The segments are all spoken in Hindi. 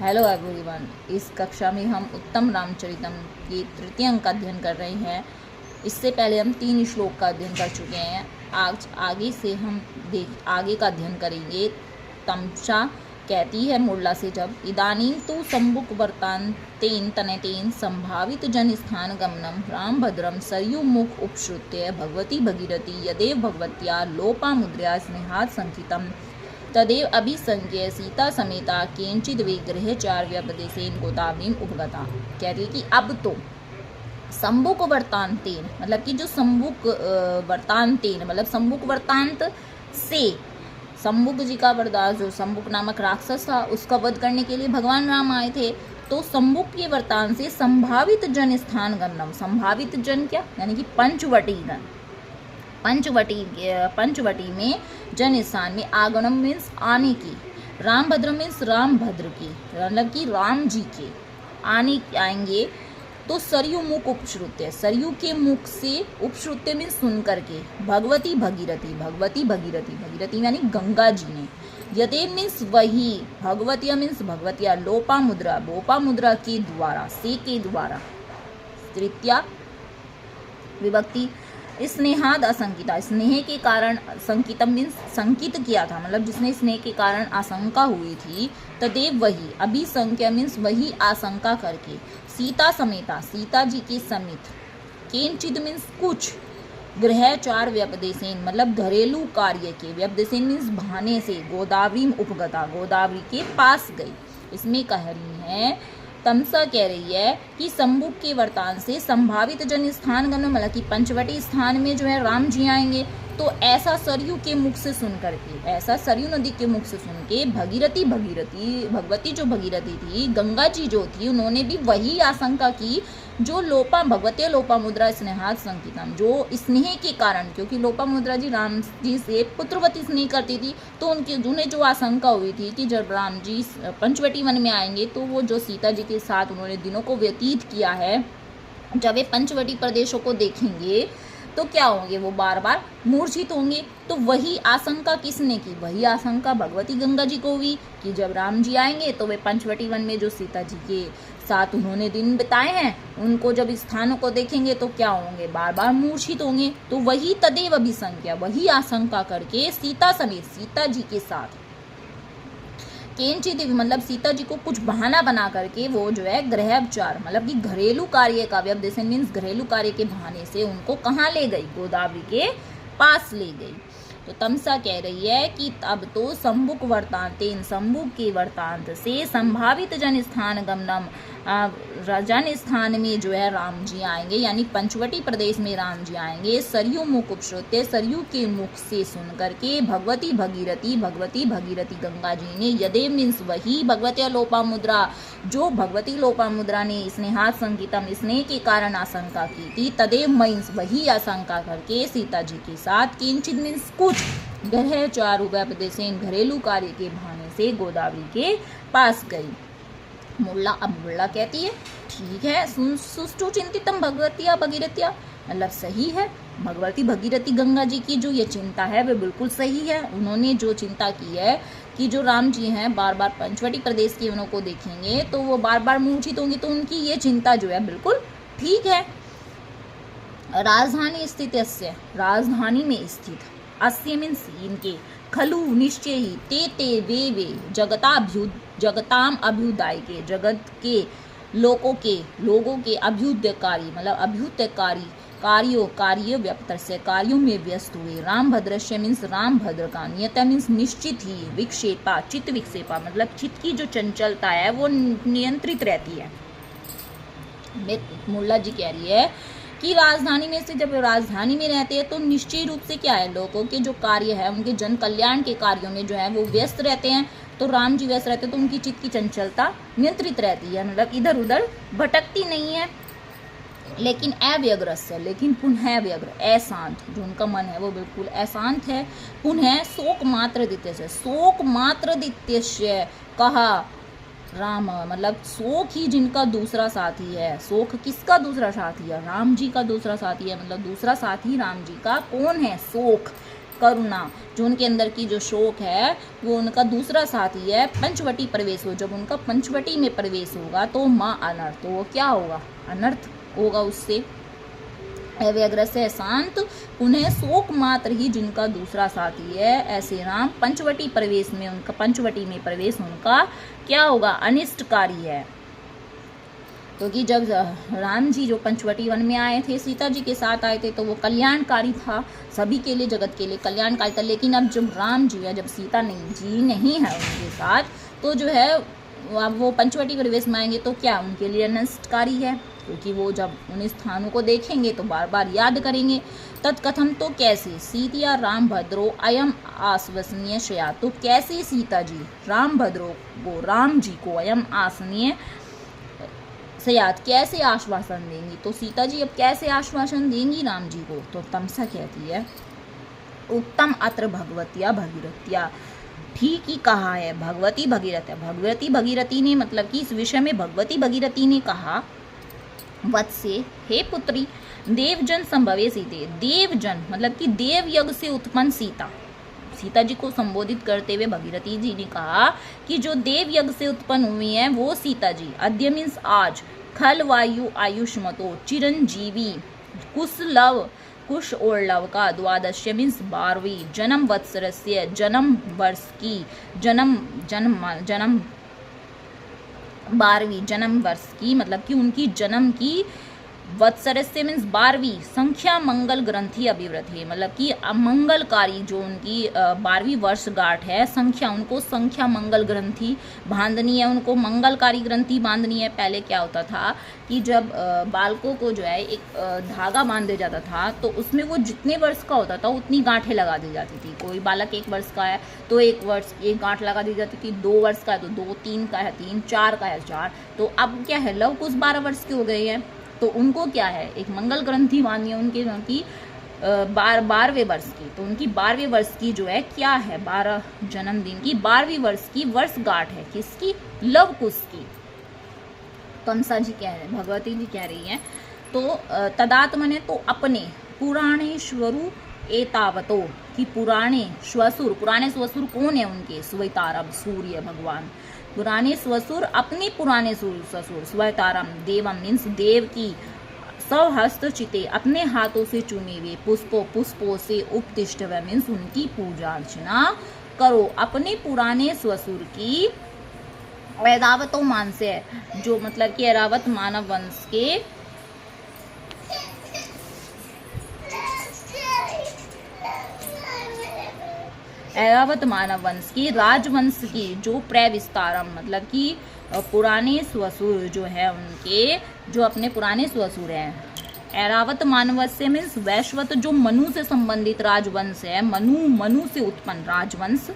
Hello everyone. इस कक्षा में हम उत्तम रामचरितम के तृतीय अंक का अध्ययन कर रहे हैं। इससे पहले हम 3 श्लोक का अध्ययन कर चुके हैं। आज आगे से हम आगे का अध्ययन करेंगे। तमसा कहती है मुरला से, जब इदानीं तु संबुक वर्तान्तेन तनयतेन संभावित जन स्थान गमनम राम भद्रम सरयुमुख उपश्रुत्य भगवती भगीरथी यदेव भगवत्या लोपामुद्रया स्नेहात् संकितम तदेव अभिसंज्ञ सीता समेता केंचिद विग्रह चार व्यपदेशेन गोदावरीम उपगता। कह रही है कि अब तो संबुक वर्तांतेन, मतलब कि जो संबुक वर्तांतेन मतलब संबुक वर्तांत से, संबुक जी का वरदान, जो संबुक नामक राक्षस था उसका वध करने के लिए भगवान राम आए थे, तो संबुक के वर्तान से संभावित जन स्थान गमनम, संभावित जन क्या यानी कि पंचवटी गण, पंचवटी में जन स्थान में आगमन मीन्स आने की, राम भद्र मीन्स राम भद्र की, मतलब कि राम जी के आएंगे, तो सरयू मुख उपश्रुत्य, सरयू के मुख से, उपश्रुत्य मीन्स सुन करके, भगवती भगीरथी, भगवती भगीरथी, भगीरथी यानी गंगा जी ने, यदेव मीन्स वही, भगवतिया मीन्स भगवतिया, लोपामुद्रा, लोपामुद्रा के द्वारा, से के द्वारा, तृतीया विभक्ति, स्नेहाद असंकिता, स्नेह के कारण, संकितम मीन्स संकित किया था, मतलब जिसने स्नेह के कारण आशंका हुई थी, तदेव वही, अभिसंख्या मीन्स वही आशंका करके, सीता समेता, सीता जी के समेत, केंचिद मीन्स कुछ, गृह चार व्यपदेशेन मतलब घरेलू कार्य के, व्यपदेशेन मीन्स बहाने से, गोदावरी उपगता, गोदावरी के पास गई। इसमें कह रही है, तमसा कह रही है कि संबुक के वर्तान से संभावित जन स्थान गमन, मतलब कि पंचवटी स्थान में जो है राम जी आएंगे, तो ऐसा सरयू के मुख से सुन करके, ऐसा सरयू नदी के मुख से सुन के, भगीरथी भगवती जो भगीरथी थी, गंगा जी जो थी, उन्होंने भी वही आशंका की जो भगवती लोपामुद्रा स्नेहात् संकितम, जो स्नेह के कारण, क्योंकि लोपामुद्रा जी राम जी से पुत्रवती स्नेह करती थी, तो उन्हें जो आशंका हुई थी कि जब राम जी पंचवटी वन में आएंगे, तो वो जो सीता जी के साथ उन्होंने दिनों को व्यतीत किया है, जब वे पंचवटी प्रदेशों को देखेंगे तो क्या होंगे, वो बार बार मूर्छित होंगे। तो वही आशंका किसने की, वही आशंका भगवती गंगा जी को हुई कि जब राम जी आएंगे तो वे पंचवटी वन में जो सीता जी के साथ उन्होंने दिन बिताए हैं, उनको जब स्थानों को देखेंगे तो क्या होंगे, बार बार मूर्छित होंगे। तो वही तदेव अभिसंख्या, वही आशंका करके सीता समेत, सीता जी के साथ, केंचित मतलब सीता जी को कुछ बहाना बना करके वो जो है गृहचार मतलब कि घरेलू कार्य का, व्यपदेशन मीन्स घरेलू कार्य के बहाने से उनको कहाँ ले गई, गोदावरी के पास ले गई। तो तमसा कह रही है कि अब तो संबुक वर्तांतेन, संबुक के वर्तांत से संभावित जन स्थान गमनम, जन स्थान में जो है राम जी आएंगे, यानी पंचवटी प्रदेश में राम जी आएंगे, सरयू मुख उपश्रुत्य, सरयू के मुख से सुन करके, भगवती भगीरथी गंगा जी ने, यदेव मीन्स वही, भगवती लोपामुद्रा, जो भगवती लोपामुद्रा ने स्नेहात् संकितम, स्नेह के कारण आशंका की थी, तदेव मीन्स वही आशंका करके सीता जी के साथ, किंचित मीन्स कुछ, ग्रह चारु व्यपदेशेन घरेलू कार्य के बहाने से गोदावरी के पास गई। मुरला, अब मुरला कहती है ठीक है, सुष्टु चिंतितम भगवतिया भगीरथिया, मतलब सही है, भगवती भगीरथी गंगा जी की जो ये चिंता है वे बिल्कुल सही है। उन्होंने जो चिंता की है कि जो राम जी हैं बार बार पंचवटी प्रदेश के उन्हों को देखेंगे तो वो बार बार मूर्छित होंगे, तो उनकी ये चिंता जो है बिल्कुल ठीक है। राजधानी स्थित, राजधानी में स्थित, अस्य मीन्स इनके, खलु निश्चय ही, ते वे जगताम अभ्युदय के, जगत के लोगों के अभ्युदयकारी मतलब अभ्युदयकारी कार्य व्यपतस्य, कार्यों में व्यस्त हुए, राम भद्रस्य मीन्स राम भद्र का, नियता मीन्स निश्चित ही, विक्षेपा चित्त विक्षेपा मतलब चित्त की जो चंचलता है वो नियंत्रित रहती है। मुल्ला जी कह रही है कि राजधानी में से, जब राजधानी में रहते हैं तो निश्चय रूप से क्या है, लोगों के जो कार्य है, उनके जन कल्याण के कार्यों में जो है वो व्यस्त रहते हैं, तो राम जी व्यस्त रहते हैं, तो उनकी चित्त की चंचलता नियंत्रित रहती है, मतलब इधर उधर भटकती नहीं है। लेकिन अव्यग्रस्य, लेकिन पुनः व्यग्र, अशांत, जो उनका मन है वो बिल्कुल अशांत है। पुनः शोक मात्र दित्यस्य, शोक मात्र दित्यस्य कहा, राम मतलब शोक ही जिनका दूसरा साथी है, शोक किसका दूसरा साथी है, राम जी का दूसरा साथी है, मतलब दूसरा साथी राम जी का कौन है, शोक, करुणा, जो उनके अंदर की जो शोक है वो उनका दूसरा साथी है। पंचवटी प्रवेश हो, जब उनका पंचवटी में प्रवेश होगा तो माँ अनर्थ, तो वो क्या होगा, अनर्थ होगा उससे। व्यग्रस्य शांत उन्हें शोक मात्र ही जिनका दूसरा साथी है, ऐसे राम पंचवटी प्रवेश में उनका पंचवटी में प्रवेश उनका क्या होगा, अनिष्टकारी है। क्योंकि जब राम जी जो पंचवटी वन में आए थे, सीता जी के साथ आए थे, तो वो कल्याणकारी था, सभी के लिए, जगत के लिए कल्याणकारी था। लेकिन अब जब राम जी है, जब सीता जी नहीं है उनके साथ, तो जो है अब वो पंचवटी प्रवेश में आएंगे तो क्या उनके लिए अनिष्टकारी है, क्योंकि वो जब उन स्थानों को देखेंगे तो बार बार याद करेंगे। तत्कथम, तो कैसे सीतिया राम भद्रो अयम आश्वसनीय शया, तो कैसे सीता जी राम भद्रो को, राम जी को अयम आसनीय सयात, कैसे आश्वासन देंगी। तो सीता जी अब कैसे आश्वासन देंगी राम जी को, तो तमसा कहती है उत्तम अत्र भगवतिया भगीरथिया, ठीक ही कहा है भगवती भगीरथ, भगवती भगीरथी ने, मतलब कि इस विषय में भगवती भगीरथी ने कहा, वत्से हे पुत्री देवजन संभवे सीते, देवजन मतलब कि देव यज्ञ से उत्पन्न सीता, सीता जी को संबोधित करते हुए भगीरथी जी ने कहा कि जो देव यज्ञ से उत्पन्न हुई है वो सीता जी, अद्य मीन्स आज, खल वायु आयुष्मतो चिरंजीवी कुशलव, कुश और लव का, द्वादश्य मीन्स 12वीं, जन्म वत्सरस्य जन्म वर्ष की, जन्म 12वीं जन्म वर्ष की, मतलब कि उनकी जन्म की, वत्सरस्य मीन्स 12वीं, संख्या मंगल ग्रंथि अभिव्रत है, मतलब कि मंगलकारी जो उनकी 12वीं वर्षगांठ है, संख्या, उनको संख्या मंगल ग्रंथि बांधनी है, उनको मंगलकारी ग्रंथि बांधनी है। पहले क्या होता था कि जब बालकों को जो है एक धागा बांध दिया जाता था, तो उसमें वो जितने वर्ष का होता था उतनी गांठें लगा दी जाती थी। कोई बालक 1 वर्ष का है तो 1 वर्ष एक गांठ लगा दी जाती थी, 2 वर्ष का है तो 2, 3 का है 3, 4 का है 4। तो अब क्या है, लव कुश 12 वर्ष के हो गए हैं, तो उनको क्या है, एक मंगल ग्रंथि बांधनी है उनकी 12वें वर्ष की। तो उनकी 12वें वर्ष की जो है क्या है, 12 जन्मदिन की 12वीं वर्ष की वर्षगांठ है, किसकी, लव कुश की। कंसा जी कह रहे हैं, भगवती जी कह रही हैं, तो तदात्मने, तो अपने, पुराणे स्वरू एतावतो, कि पुराणे स्वसुर, पुराणे स्वसुर कौन है उनके, स्वतारम सूर्य भगवान, पुराने स्वसुर अपने पुराने ससुर, स्वतारम देवम मीन्स देव की, स्वहस्त चिते अपने हाथों से चुने हुए, पुष्पों से उपतिष्ठ मीन्स उनकी पूजा अर्चना करो, अपने पुराने स्वसुर की। ऐरावतो मान से है, जो मतलब कि ऐरावत मानव वंश के ऐरावत मानव वंश की, राजवंश की जो प्रविस्तारम, मतलब कि पुराने स्वसुर जो है उनके, जो अपने पुराने स्वसुर हैं। ऐरावत मानवस्य मीन्स वैश्वत, जो मनु से संबंधित राजवंश है, मनु से उत्पन्न राजवंश,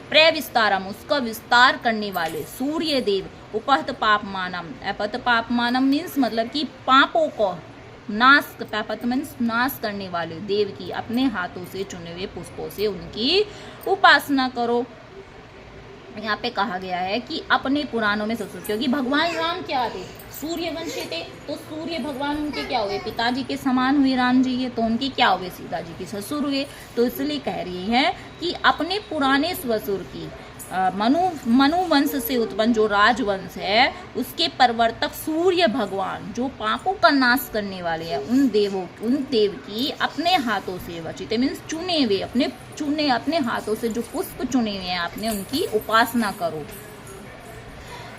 प्रविस्तारम उसका विस्तार करने वाले, सूर्य देव, उपहत पापमानम, अपहत पापमानम मीन्स मतलब कि पापों को नाश, पैपत मीन्स नाश करने वाले देव की, अपने हाथों से चुने हुए पुष्पों से उनकी उपासना करो। यहाँ पे कहा गया है कि अपने पुराणों में ससुर, क्योंकि भगवान राम क्या थे, सूर्यवंशी थे, तो सूर्य भगवान उनके क्या हुए, पिताजी के समान हुए राम जी ये, तो उनके क्या हुए, सीता जी के ससुर हुए। तो इसलिए कह रही है कि अपने पुराने स्वसुर की, मनु वंश से उत्पन्न जो राजवंश है उसके प्रवर्तक सूर्य भगवान, जो पापों का नाश करने वाले हैं, उन देव की अपने हाथों से, वचिते मीन्स चुने हुए, अपने हाथों से जो पुष्प चुने हुए हैं आपने, उनकी उपासना करो।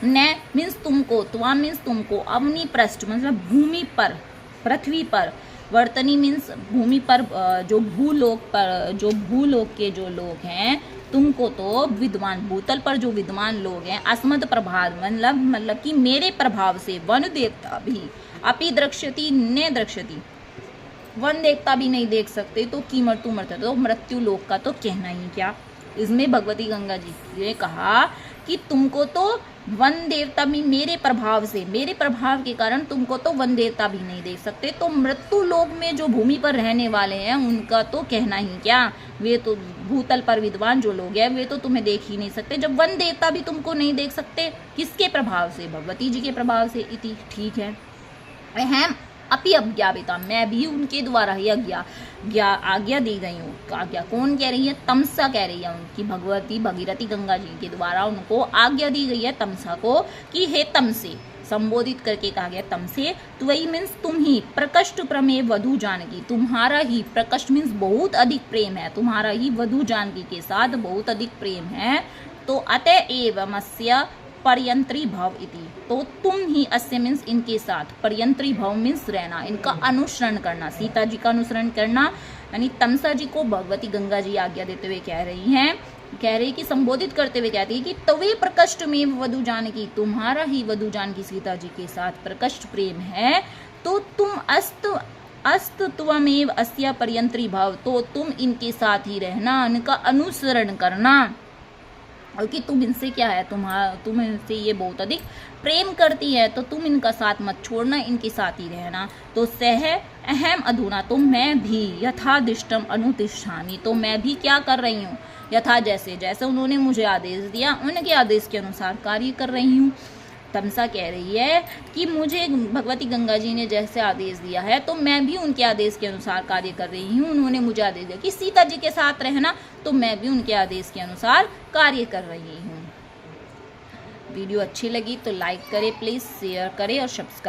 न मीन्स तुमको, त्वा मीन्स तुमको, अवनी पृष्ठ मतलब भूमि पर, पृथ्वी पर, वर्तनी मीन्स भूमि पर, जो भूलोक के जो लोग हैं, तुमको तो विद्वान, भूतल पर जो विद्वान लोग हैं, अस्मद प्रभाव मतलब कि मेरे प्रभाव से, वन देवता भी अपि द्रक्ष्यति न द्रक्ष्यति, वन देवता भी नहीं देख सकते, तो कीमर्तु मरते, तो मृत्यु लोक का तो कहना ही क्या। इसमें भगवती गंगा जी ने कहा कि तुमको तो वन देवता भी मेरे प्रभाव से, मेरे प्रभाव के कारण तुमको तो वन देवता भी नहीं देख सकते, तो मृत्यु लोक में जो भूमि पर रहने वाले हैं उनका तो कहना ही क्या, वे तो भूतल पर विद्वान जो लोग हैं वे तो तुम्हें देख ही नहीं सकते, जब वन देवता भी तुमको नहीं देख सकते, किसके प्रभाव से, भगवती जी के प्रभाव से। इति, ठीक है। अहम अपि अज्ञापिता, मैं भी उनके द्वारा ही आज्ञा दी गई हूँ। आज्ञा कौन कह रही है? तमसा कह रही है, उनकी भगवती भगीरथी गंगा जी के द्वारा उनको आज्ञा दी गई है तमसा को कि हे तमसे, संबोधित करके कहा गया तमसे। त्वयि मीन्स तुम ही, प्रकष्ट प्रमेय वधु जानकी, तुम्हारा ही, प्रकष्ट मीन्स बहुत अधिक प्रेम है, तुम्हारा ही वधु जानकी के साथ बहुत अधिक प्रेम है। तो अतएव मस्य पर्यंत्री भव इति, तो तुम ही, अस्य मीन्स इनके साथ, पर्यंत्री भव मीन्स रहना, इनका अनुसरण करना, सीता जी का अनुसरण करना। यानी तमसा जी को भगवती गंगा जी आज्ञा देते हुए कह रही कि संबोधित करते हुए कहती है कि तवे प्रकष्ट में वधु जानकी, तुम्हारा ही वधु जानकी सीता जी के साथ प्रकष्ट प्रेम है, तो तुम अस्त्वमेव अस्या पर्यंत्री भाव, तो तुम इनके साथ ही रहना, इनका अनुसरण करना, और कि तुम इनसे क्या है, तुम इनसे ये बहुत अधिक प्रेम करती है, तो तुम इनका साथ मत छोड़ना, इनके साथ ही रहना। तो सह अहम अधुना, तो मैं भी यथादिष्टम अनुतिष्ठामि, तो मैं भी क्या कर रही हूँ, यथा जैसे जैसे उन्होंने मुझे आदेश दिया उनके आदेश के अनुसार कार्य कर रही हूँ। तमसा कह रही है कि मुझे भगवती गंगा जी ने जैसे आदेश दिया है तो मैं भी उनके आदेश के अनुसार कार्य कर रही हूँ। उन्होंने मुझे आदेश दिया कि सीता जी के साथ रहना, तो मैं भी उनके आदेश के अनुसार कार्य कर रही हूँ। वीडियो अच्छी लगी तो लाइक करें प्लीज़, शेयर करें और सब्सक्राइब